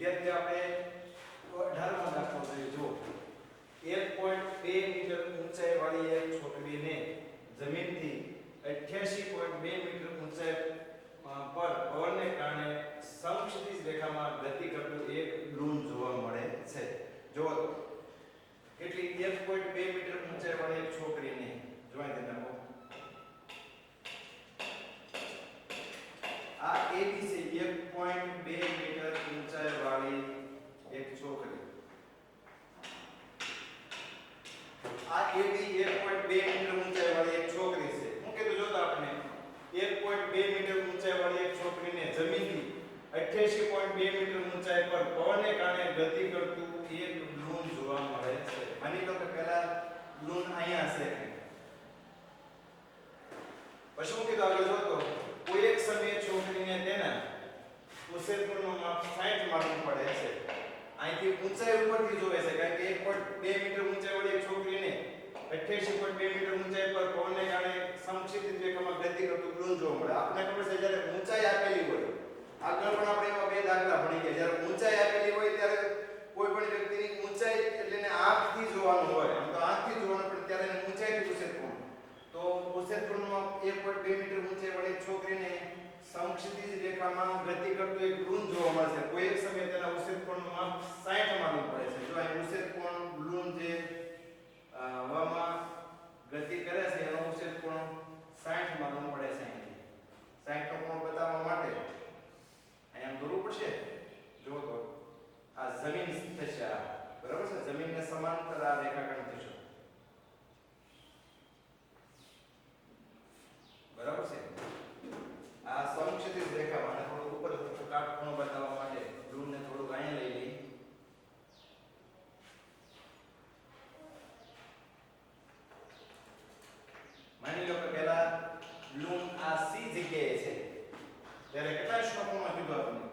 વિદ્યાર્થી આપણે 18મો દાખલો જોઈએ જો 1.2 મીટર ઊંચાઈ વાળી એક છોકરીને જમીનથી 88.2 મીટર ઊંચાઈ પર પવનને કારણે સમક્ષિતિજ રેખામાં ગતિ કરતું એક બલૂન જોવા મળે છે. જો કેટલી 1.2 મીટર ઊંચાઈ વાળી એક છોકરીને જોઈ દેતા આ AB છે 1.2 મીટર ઊંચાઈ વાળી એક છોકરી. આ AB 1.2 મીટર ઊંચાઈ વાળી એક છોકરી છે. હું કીધું જો તો આપણે 1.2 મીટર ઊંચાઈ વાળી એક છોકરીને જમીનથી 88.2 મીટર ઊંચાઈ પર પવનને કારણે ગતિ કરતું એક બલૂન જોવા મળે છે. માની લો કે પહેલા બલૂન અહીંયા છે. પછી હું કીધું આગળ જોતો કોઈ એક સમયે છોકરીને તેના ઉછેરપુરનું માપ 60 માપવું પડે છે. અહીંથી ઊંચાઈ ઉપરથી જોવે છે કારણ કે 1.2 મીટર ઊંચાઈ વાળી એક છોકરીને 88.2 મીટર ઊંચાઈ પર પવનને કારણે સમક્ષિતિજ રેખામાં ગતિ કરતું બલૂન જોવા મળે. આપણે ખબર છે જ્યારે ઊંચાઈ આપેલી હોય આગળ પણ આપણે એમાં બે દાખલા ભણી ગયા. જ્યારે ઊંચાઈ આપેલી હોય ત્યારે કોઈ પણ વ્યક્તિની ઊંચાઈ એટલે એને આંખથી જોવાનું હોય. આમ તો આંખથી જોવાનું પણ ત્યારે એને ઊંચાઈથી ઉછેરપુર તો ઉછેરપુરનું 1.2 મીટર ઊંચાઈ વાળી છોકરીને સમક્ષિતિજ રેખામાં ગતિ કરતું એક બલૂન જોવા મળશે. કોઈ એક સમયે તેના ઉછેરપુરનું માપ 60 માનવું પડે છે. જો અહીં ઉછેરપુર બલૂન જે હવામાં ગતિ કરે છે એનો ઉછેરપુર 60 માનવું પડે છે. 60 નો કોણ બતાવવા માટે અહીંયા દોરવું પડશે. જો તો આ જમીન થશે આ બરાબર છે. જમીનને સમાંતર આ રેખાખંડ થશે બરાબર છે. આ સમક્ષિતિજ રેખામાં અને થોડું ઉપર કાટખૂણો બતાવવા માટે બલૂનને થોડું અહીંયા લઈ લઈ. માની લો કે પહેલા બલૂન આ સી જગ્યાએ છે ત્યારે કેટલા અંશનો ખૂણો કીધો આપણે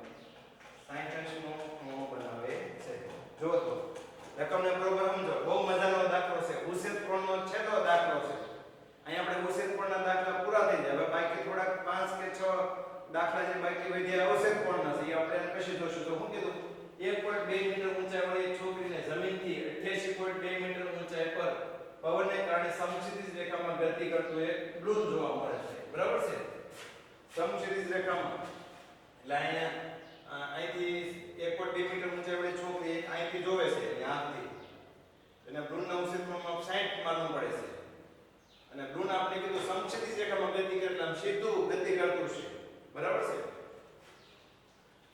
60 અંશનો ખૂણો બનાવે છે. જો તો રકમને બરોબર સમજો. બહુ મજાનો દાખલો છે. ઉછેરકોણનો છેલ્લો દાખલો છે. અહીં આપણે ઉછેરકોણના દાખલા પૂરા થઈ જાય. હવે બાકી થોડાક 5 કે 6 દાખલા જે બાકી વધ્યા ઉછેરકોણના છે એ આપણે પછી જોશું. તો હું કીધું 1.2 મીટર ઊંચાઈ વાળી એક છોકરીને જમીનથી 88.2 મીટર ઊંચાઈ પર પવનને કારણે સમક્ષિતિજ રેખામાં ગતિ કરતું એક બલૂન જોવા મળે છે. બરાબર છે. સમક્ષિતિજ રેખામાં એટલે અહીંયા અહીંથી 1.2 મીટર ઊંચાઈ વાળી છોકરી અહીંથી જોવે છે આંખથી અને બલૂનના ઉછેરકોણનું માપ 60 માનવું પડે છે. અને બલૂન આપણે કીધું સમક્ષિતિજ રેખામાં ગતિ કરે એટલે આમ સીધું ગતિ કરતું છે. બરાબર છે.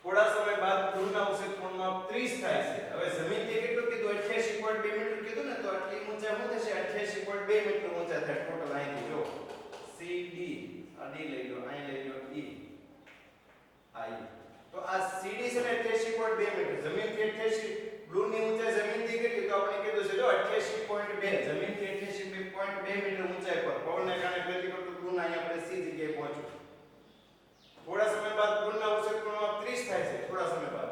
થોડા સમય બાદ બલૂનના ઉછેરકોણનું માપ 30 થાય છે. હવે જમીનથી કેટલું કીધું 88.2 મીટર કીધું ને તો આટલી ઊંચાઈ શું થશે 88.2 મીટર ઊંચાઈ થાય ટોટલ. અહીંથી જો CD આ D લઈ લો અહીં લઈ લો E આ E તો આ CD છે ને 88.2 મીટર જમીનથી 88 બલૂનની ઊંચાઈ જમીનથી કેટલી તો આપણે કીધું છે જો 88.2 જમીનથી 88.2 મીટર ઊંચાઈ પર પવનને કારણે ગતિ કરતું બલૂન અહીંયા આપણે C જગ્યાએ પહોંચ્યું. થોડા સમય બાદ બલૂનના ઉછેરકોણનું માપ 30 થાય છે. થોડા સમય બાદ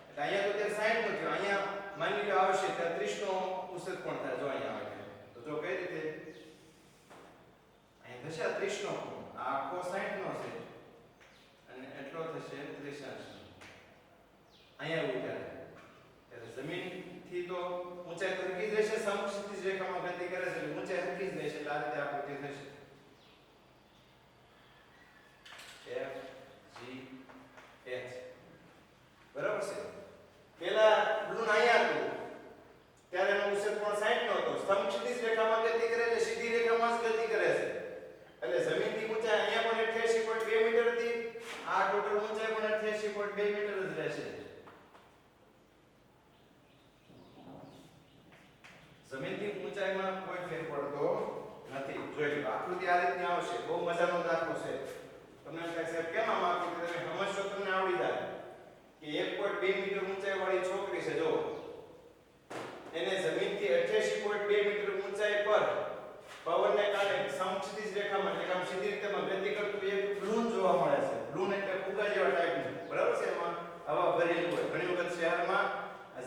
એટલે અહીંયા તો તે 60 નો થયો. અહીંયા માની લો આવશે કે 30 નો ઉછેરકોણ થાય. જો અહીંયા આવે તો જો કઈ રીતે અહીં થશે 30 નો કોણ આ આખો 60 નો છે અને એટલો થશે 30 અંશ. અહીંયા ઉતારે એટલે જમીનથી તો ઊંચાઈ તો હરકી જ રહેશે. સમક્ષિતિજ રેખામાં ગતિ કરે છે એટલે ઊંચાઈ હરકી જ રહેશે. એટલે આ રીતે આકૃતિ થશે F G H. બરાબર છે. પહેલા બલૂન અહીંયા હતું ત્યારે એનો ઉછેરકોણ 60 નો હતો. સમક્ષિતિજ રેખામાં ગતિ કરે એટલે સીધી રેખામાં જ ગતિ કરે છે. એટલે જમીનથી ઊંચાઈ અહીંયા પણ 88.2 મીટર હતી. આ ટોટલ ઊંચાઈ પણ 88.2 મીટર જ રહેશે. જમીનથી ઊંચાઈમાં કોઈ ફેર પડતો નથી. જોઈ લો આકૃતિ આ રીતની આવશે. બહુ મજાનો દાખલો છે. તમને એમ થાય સાહેબ કેમ આમ આકૃતિ તમે સમજશો તમને આવડી જાય કે 1.2 મીટર ઊંચાઈ વાળી છોકરી છે જો એને જમીનથી 88.2 મીટર ઊંચાઈ પર પવનને કારણે સમક્ષિતિજ રેખામાં એટલે આમ સીધી રીતેમાં ગતિ કરતું એક બલૂન જોવા મળે છે. બલૂન એટલે ફુગા જેવા ટાઈપનું. બરાબર છે. એમાં હવા ભરેલી હોય. ઘણી વખત શહેરમાં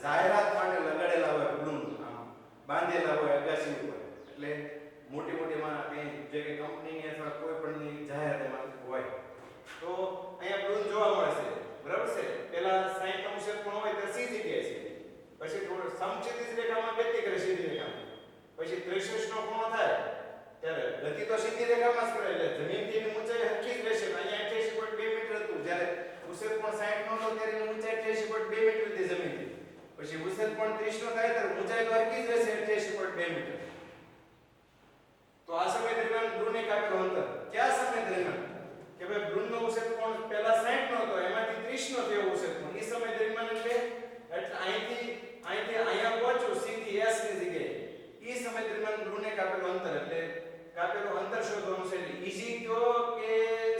જાહેરાત માટે લગાડેલા હોય બલૂન આમ બાંધેલા હોય અગાસી ઉપર. એટલે મોટી મોટી માં કઈ જે કે કંપનીની અથવા કોઈ પણની જાહેરાતમાં હોય તો અહીંયા બલૂન જોવા મળે છે. બરાબર છે. પહેલા 60 અંશ કોણ હોય તો સમક્ષિતિજ રેખામાં કેટલી કરે સીધી રેખામાં પછી 63 નો ખૂણો થાય ત્યારે ગતિ તો સીધી રેખામાં જ કરે એટલે જમીનથી એની ઊંચાઈ હરખી જ રહેશે અહીંયા 88.2 મીટર હતું જ્યારે ઉછેદ કોણ 60 નો હતો ત્યારે એની ઊંચાઈ 88.2 મીટર હતી જમીનથી પછી ઉછેદ કોણ 30 નો થાય ત્યારે ઊંચાઈ તો હરખી જ રહેશે 88.2 મીટર તો આ સમય દરમિયાન બ્રુને કાપેલું અંતર કયા સમય દરમિયાન કે ભાઈ બ્રુનનો ઉછેદ કોણ પહેલા 60 નો હતો એમાંથી 30 નો થયો ઉછેદ કોણ એ સમય દરમિયાન એટલે અહીંથી અહીંયા પહોંચ્યું સીધી s ની જગ્યાએ એ સમય દરમિયાન બ્રુને કાપેલું અંતર એટલે કાપેલું અંતર શોધવાનું છે એટલે eg કયો કે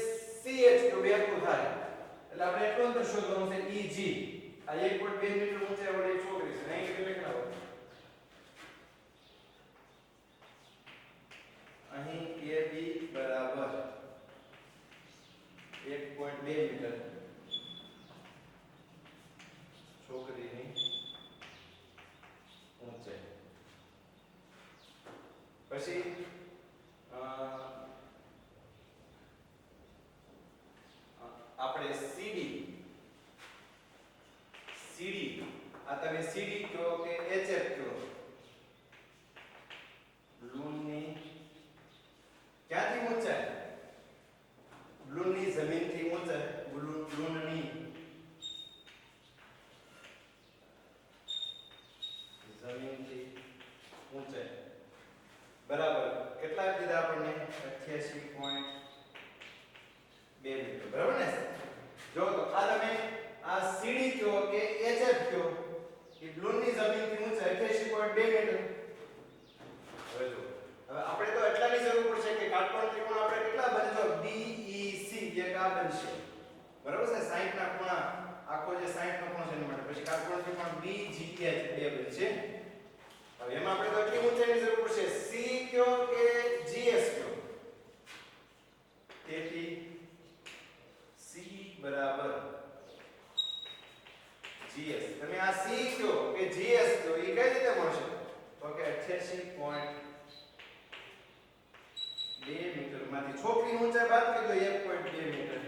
ch કયો બે હરખું થાય એટલે આપણે એટલું અંતર શોધવાનું છે eg આ 1.2 મીટર ઊંચાઈ વાળી છોકરી છે અહીં કેટલે લખાવો અહીં ab બરાબર 1.2 મીટર છોકરીની ઊંચાઈ પછી આપણે cd આ તમે cd કયો કે hf કયો બ્લૂનની ક્યાંથી ઊંચાઈ બ્લૂનની જમીનથી ઊંચાઈ બ્લૂનની જમીનથી ઊંચાઈ બરાબર કેટલા દીધા આપણને 88.2 મીટર બરાબર ને જો તો આ તમે આ cd કયો કે hf કયો એ બ્લૂનની જમીનથી ઊંચાઈ 88.2 મીટર હવે જો હવે આપણે તો એટલાની જરૂર પડશે કે કાટકોણ ત્રિકોણ આપણે કેટલા બને જો DEC એક આ બનશે બરાબર છે 60 ના ખૂણા આખો જે 60 નો ખૂણો છે એના માટે પછી કાટકોણ ત્રિકોણ BGH બે બનશે હવે એમાં આપણે તો કેટલી ઊંચાઈની જરૂર પડશે C કયો કે GS કયો તેથી C બરાબર GS તમે આ C કયો કે GS કયો એ કઈ રીતે મળશે તો કે 88.2 મીટર માંથી છોકરીની ઊંચાઈ બાદ કરી દો 1.2 મીટર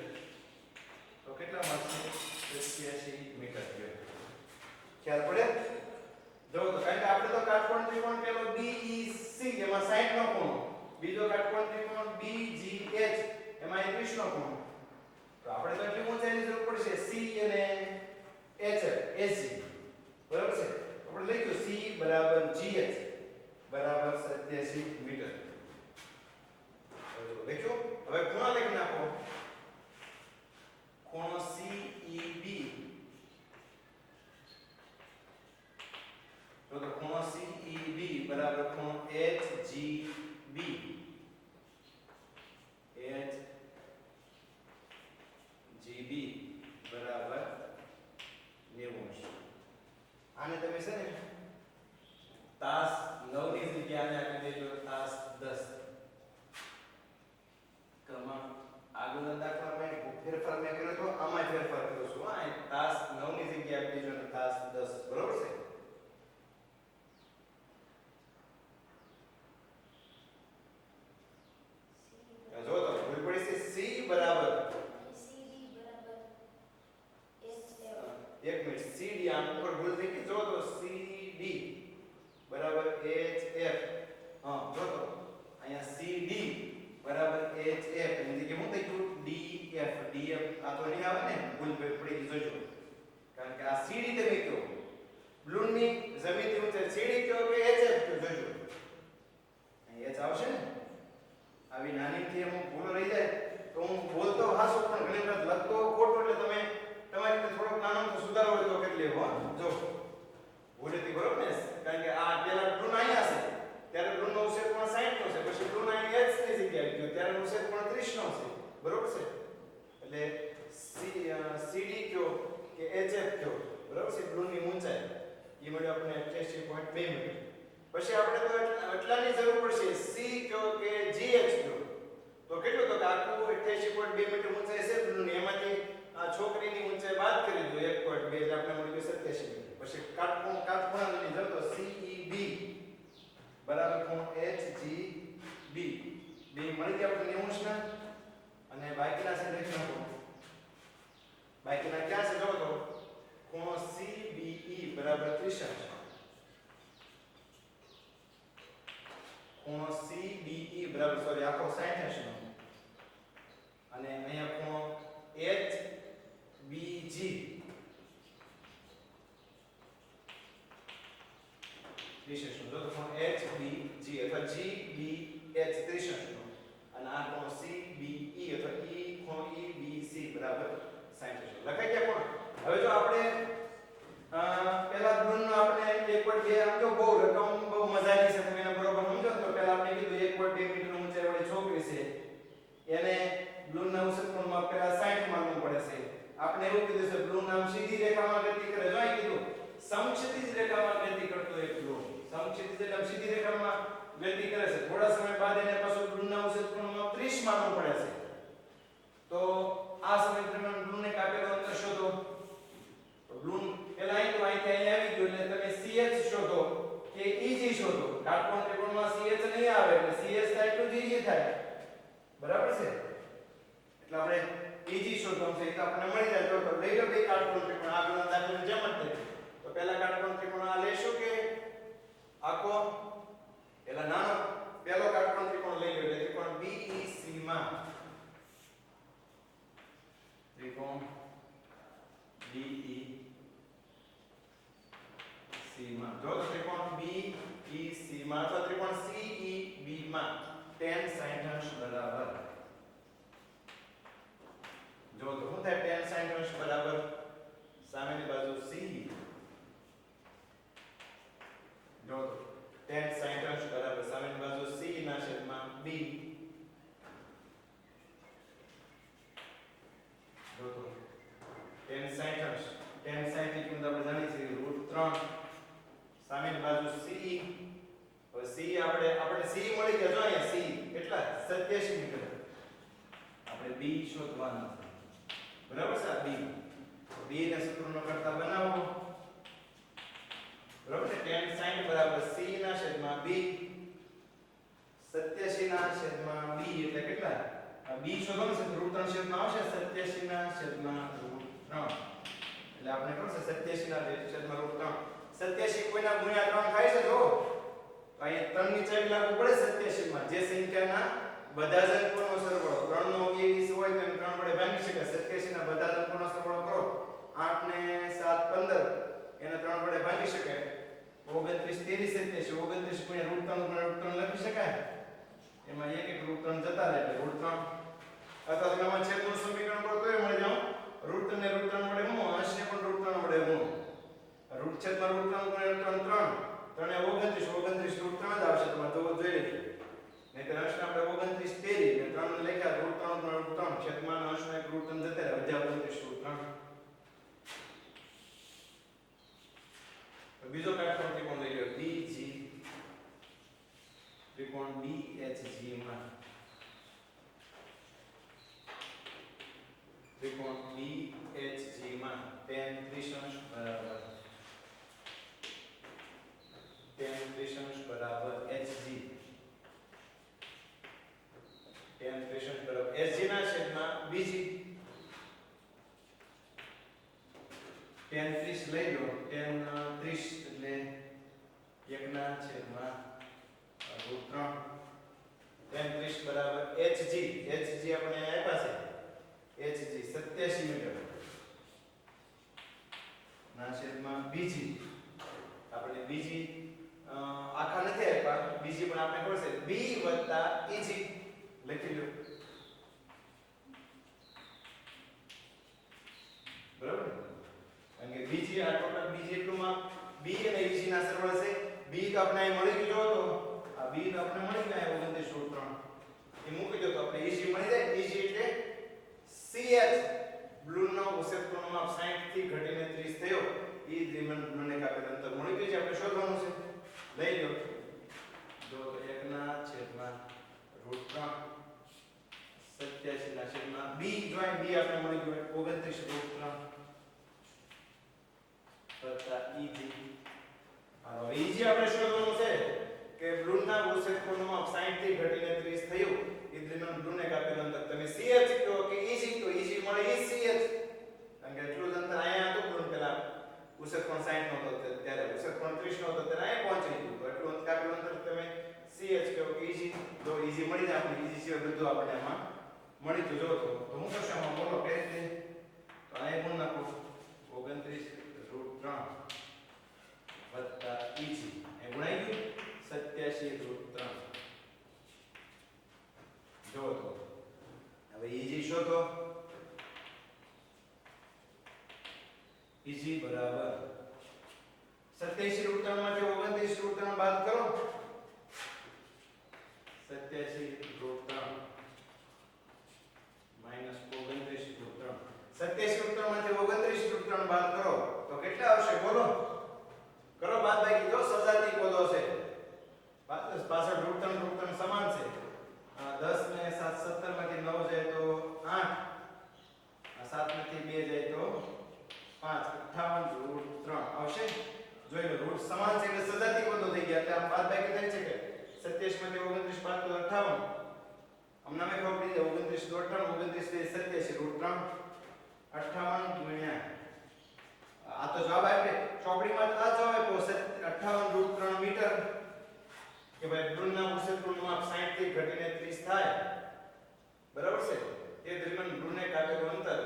તો કેટલા મળશે 88 મીટર ખ્યાલ પડે જો તો કારણ કે આપણે તો કાટકોણ ત્રિકોણ પેલો BEC એમાં 60 નો ખૂણો બીજો કાટકોણ ત્રિકોણ BGH એમાં 21 નો ખૂણો તો આપણે તો એટલી ઊંચાઈની જરૂર પડશે C અને HF SG બરાબર છે આપણે લખ્યું C બરાબર GH બરાબર 87 મીટર લખ્યું હવે ખૂણા લખી નાખો ખૂણો CEB તો ખૂણો CEB બરાબર ખૂણો HGB બરાબર 90 આને તમે છે ને તાસ 9 ની જગ્યાએ આપી દેજો તાસ 10 ક્રમાંક આગળના દાખલામાં ફેરફાર મેં કર્યો તો આમાં ફેરફાર કર્યો છું આ તાસ 9 ની જગ્યાએ આપી દેજો અને તાસ 10 બરોબર છે જો તો ભૂલ પડી છે C બરાબર એક મિનિટ CD આમ ઉપર ભૂલ થઈ ગઈ જો તો CD બરાબર HF હા જો તો અહીંયા CD બરાબર HF એની જગ્યાએ હું લખ્યું DF આ તો નહીં આવે ને ભૂલ પડી ગઈ જોજો કારણ કે આ CD તમે કયો બ્લૂનની જમીનથી ઊંચાઈ CD કયો કે HF કયો જોજો અહીં H આવશે ને આવી નાનીથી હું ભૂલ રહી જાય તો હું બોલતો હાસો પણ ઘણી વખત લખતો ખોટો એટલે તમે તમારી રીતે થોડોક નાનો તો સુધારો હોય તો કેટલી હો જો ભૂલેથી બરોબર ને કારણ કે આ પેલા બ્લૂન અહીંયા છે ત્યારે બ્લૂનનો ઉછેદ કોણ 60 નો છે પછી બ્લૂન અહીં H ની જગ્યાએ ગયો ત્યારે ઉછેદ કોણ 30 નો છે બરોબર છે એટલે CD કયો કે HF કયો બરોબર છે બ્લૂનની ઊંચાઈ એ મળ્યો આપણે 88.2 મીટર પછી આપણે તો એટલાની જરૂર પડશે C કયો કે GH કયો તો કેટલું તો કે આખું 88.2 મીટર ઊંચાઈ છે બ્લૂનની એમાંથી આ છોકરીની ઊંચાઈ બાદ કરી દો 1.2 એટલે આપણે મળી ગયું 87 મીટર પછી કાટખૂણાની જરૂર તો CEB બરાબર ખૂણો HGB બે મળી ગયા આપણે 90 ના અને બાકીના છે લખી નાખો બાકીના ક્યાં છે જો તો ખૂણો CBE બરાબર 30 અંશ 60 નો અને અહીંયા ખૂણો HBG 30 નો. જો તો ખૂણો HBG અથવા GBH 30 નો અને આ ખૂણો CBE અથવા ખૂણો EBC બરાબર 60 નો. લખાઈ ગયા કોણ? હવે જો આપણે પહેલા બલૂનનો આપણે 1.2 આમ જો બહુ રકમ બહુ મજા આવી છે, તમે એને બરોબર સમજો તો પહેલા આપણે કીધું 1.2 મીટર ઊંચાઈ વાળી છોકરી છે, એને બલૂનના ઉછેરકોણમાં પહેલા 60 માનવું પડે છે. આપણે એવું કીધું છે બલૂન આમ સીધી રેખામાં ગતિ કરે. જો અહીં કીધું સમક્ષિતિજ રેખામાં ગતિ કરતો એક બલૂન, સમક્ષિતિજ એટલે સીધી રેખામાં ગતિ કરે છે. થોડા સમય બાદ એને પાછું બલૂનના ઉછેરકોણમાં 30 માનવું પડે છે. તો આ સમય દરમિયાન બલૂનને કાપેલું અંતર શોધો. તો બલૂન પહેલા અહીં તો અહીંથી અહીં આવી ગયું એટલે તમે CH શોધો કે EG શોધો. કાટકોણ ત્રિકોણમાં CH નહીં આવે એટલે CH થાય એટલું જ EG થાય. બરાબર છે? એટલે આપણે EG શોધવાનું છે તો આપણને મળી જાય. તો લઈ લો બે કાટકોણ ત્રિકોણ, આગળના દાખલાની જેમ જ થાય. તો પહેલા કાટકોણ ત્રિકોણ આ લેશું કે આખો પહેલા નાનો પહેલો કાટકોણ ત્રિકોણ લઈ લો એટલે ત્રિકોણ BEC માં ત્રિકોણ BEC માં જો તો ત્રિકોણ BEC માં અથવા ત્રિકોણ CEB માં tan 60 અંશ બરાબર જો તો શું થાય tan 60 અંશ બરાબર સામેની બાજુ C જો તો tan 60 અંશ બરાબર સામેની બાજુ C ના છેદમાં B જો તો tan 60 અંશ tan 60 ની કિંમત આપણે જાણી છે √3 સામેની બાજુ C. હવે C આપણે C મળી ગયા. જો અહીંયા C કેટલા 87 મીટર. આપણે B શોધવાનું છે. બરાબર છે? આ B B ને સૂત્રનો કરતા બનાવો. બરાબર છે? tan 60 બરાબર C ના છેદમાં B 87 ના છેદમાં B એટલે કેટલા? આ B શોધવાનું છે તો √3 છેદમાં આવશે 87 ના છેદમાં √3 એટલે આપણે કરશે 87 ના છેદમાં √3. 87 કોઈના ગુણ્યા 3 થાય છે. જો તો અહીંયા 3 ની ચાવી લાગુ પડે 87 માં. જે સંખ્યાના બધા જ અંકોનો સરવાળો 3 નો 20 હોય તો 3 વડે ભાગી શકાય. 87 ના બધા જ અંકોનો સરવાળો કરો 8 ને 7 15 એને 3 વડે ભાગી શકાય. 29 30 87 29 ગુણ્યા √3 લખી શકાય. એમાં એક એક √3 જતા રહે એટલે √3 અથવા તમે આમાં છેદનું સમીકરણ કરો તોય મળી જાવ. √3 ને √3 વડે ગુણો, અંશને પણ √3 વડે ગુણો. √3 છેદમાં √3 ગુણ્યા 3 3 29 √3 જ આવશે. તમારે તો જોઈ લેજો. નહીંતર અંશને આપણે 29 તેરી એટલે 3 ને લખ્યા √3 છેદમાં અંશનો એક √3 જતા રહે વધ્યા 29 √3. બીજો કાટકોણ ત્રિકોણ લઈ લો BG ત્રિકોણ BHG માં ત્રિકોણ BHG માં tan 30 અંશ બરાબર tan 30 અંશ બરાબર HG tan 30 અંશ બરાબર HG ના છેદમાં BG tan 30 લઈ લો tan 30 એટલે 1 ના છેદમાં √3 tan 30 બરાબર HG આપણે આપ્યા છે HG 87 મીટર ના છેદમાં BG આપણે BG આખા નથી આપ્યા. BG પણ આપણે ખબર છે B + EG લખી લો. બરાબર? કારણ કે BG આ ટોટલ BG એટલુંમાં B અને EG ના સરવાળા છે. B તો આપણે અહીં મળી ગયો તો આ B તો આપણે મળી ગયા 29 √3 એ મૂકી દો તો આપણે EG મળી જાય. EG એટલે CH બલૂનનો ઉછેરકોણનો માપ 60 થી ઘટીને 30 થયો. એ બલૂનને કાપેલ અંતર મળી ગયું છે. આપણે શોધવાનું છે. લઈ લો જો તો 1 ના છેદમાં √3 87 ના છેદમાં B જોઈ B આપણે મળી ગયું 29 √3 EG. હવે EG આપણે શોધવાનું છે કે બલૂનના ઉછેરકોણનો માપ 60 થી ઘટીને 30 થયું. એ દરમિયાન બલૂનને કાપેલ અંતર તમે CH કહો કે EG તો EG મળે ECH. કારણ કે એટલું જ અંતર અહીંયા હતું બલૂન પેલા ઉછેરકોણ 60 નો હતો ત્યારે ઉછેરકોણ 30 નો હતો ત્યારે અહીંયા પહોંચી ગયું. તો એટલું કાપેલું અંતર તમે CH કહો કે ઈજી જો ઈજી મળી જાય આપણે ઈજી સિવાય બધું આપણે આમાં મળી તો જો તો હું કશું આમાં બોલો કે રીતે તો આ ગુણ નાખો 29√3 વત્તા ઈજી એ ગુણાઈ ગયું 87√3 જો તો હવે ઈજી શોધો ઈજી બરાબર 87√3 માંથી 29√3 બાદ કરો 87√3 માઈનસ 29√3 87√3 માંથી 29√3 બાદ કરો તો કેટલા આવશે બોલો કરો બાદ બાકી જો સજાતી પદો છે પાછળ √3 સમાન છે 10 ને 7 17 માંથી 9 જાય તો 8 7 માંથી 2 જાય તો 5 58√3 આવશે જોઈ લો રૂટ સમાન છે એટલે સજાતી પદો થઈ ગયા એટલે આ બાદ બાકી થાય છે કે 27 માંથી 29 બાદ તો 58 હમણાં મેં ખબર પડી 29 તો 58 29 √3 58 ગુણ્યા આ તો જવાબ આવે ચોપડીમાં આ જવાબ આપ્યો 58√3 મીટર કે ભાઈ બ્લૂના ઉછેરનું માપ 60 થી ઘટીને 30 થાય બરાબર છે તે દરમિયાન બ્લૂને કાપેલું અંતર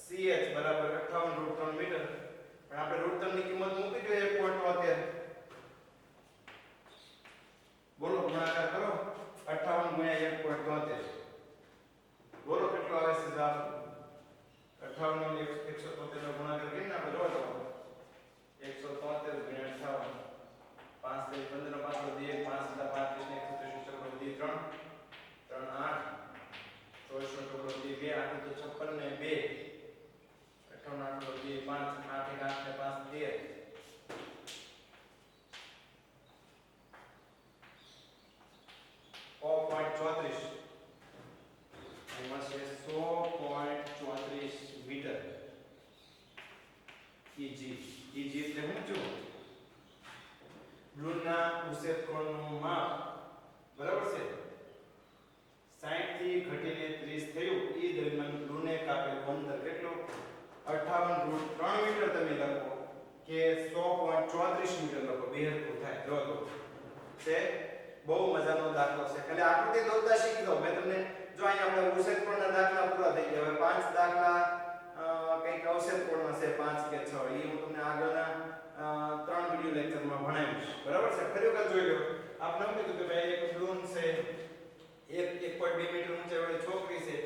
CH બરાબર 58√3 મીટર પણ આપણે √3 ની કિંમત મૂકી દઈએ 1.73 બોલો ગુણાકાર કરો 58 ગુણ્યા 1.73 બોલો કેટલો આવે છે જવાબ 58 નો 173 નો ગુણાકાર કરીને આપણે જોવા તો 173 ગુણ્યા 58 5 15 5 દી 5 35 ને 133 ચોકડો દી 3 3 8 24 નો ચોકડો દી 2 8 તો 56 ને 2 58 નો દી 5 8 1 8 ને 5 13 134 એમાં છે 100.34 મીટર ઈજી ઈજી એટલે શું છું બ્લૂના ઉછેરકોણનું માપ બરાબર છે 60 થી ઘટીને 30 થયું એ દરમિયાન બ્લૂને કાપેલું અંતર કેટલું 58√3 મીટર તમે લખો કે 100.34 મીટર લખો બે હરખું થાય જો તો છે બહુ મજાનો દાખલો છે ખાલી આકૃતિ દોરતા શીખી દો મેં તમને જો અહીંયા આપણે ઉછેરકોણના દાખલા પૂરા થઈ ગયા હવે 5 દાખલા કંઈક ઉછેરકોણના છે 5 કે 6 એ હું તમને આગળના 3 વિડિયો લેક્ચરમાં ભણાવીશ બરાબર છે ફરી વખત જોઈ લો આપણે એમ કીધું કે ભાઈ એક બ્લૂન છે 1.2 મીટર ઊંચાઈવાળી છોકરી છે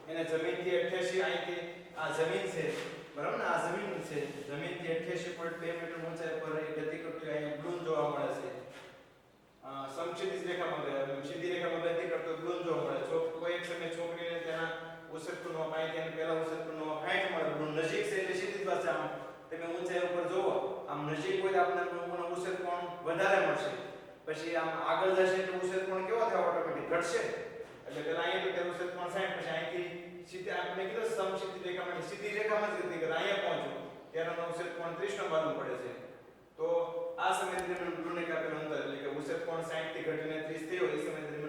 એને જમીનથી 88 અહીંથી આ જમીન છે બરાબર ને આ જમીન છે જમીનથી 88.2 મીટર ઊંચાઈ પર એ ગતિ કરતી અહીંયા બ્લૂન જોવા મળે છે સમક્ષિતિજ રેખામાં સીધી રેખામાં ગતિ કરતો બ્લૂન જોવા મળે છે કોઈ એક સમયે છોકરીને તેના ઉછેરકોણનો માહિતી અને પહેલા ઉછેરકોણનો 60 મળે બ્લૂન નજીક છે એટલે સીધી જ વાત છે આમ તમે ઊંચાઈ ઉપર જોવો આમ નજીક હોય આપણે બ્લૂનો ઉછેરકોણ વધારે મળશે પછી આમ આગળ જશે એટલે ઉછેરકોણ કેવો થાય ઓટોમેટિક ઘટશે એટલે પહેલા અહીંયા તો ઉછેરકોણ 60 પછી અહીંથી સીધી આપણે કીધું સમક્ષિતિજ રેખામાં સીધી રેખામાં જ ગતિ કરે અહીંયા પહોંચ્યો ત્યારે ઉછેરકોણ 30 નો માલુમ પડે છે તો આ સમય દરમિયાન બ્લૂને કાપેલું અંતર એટલે કે ઉછેરકોણ 60 થી ઘટીને 30 થયો એ સમય દરમિયાન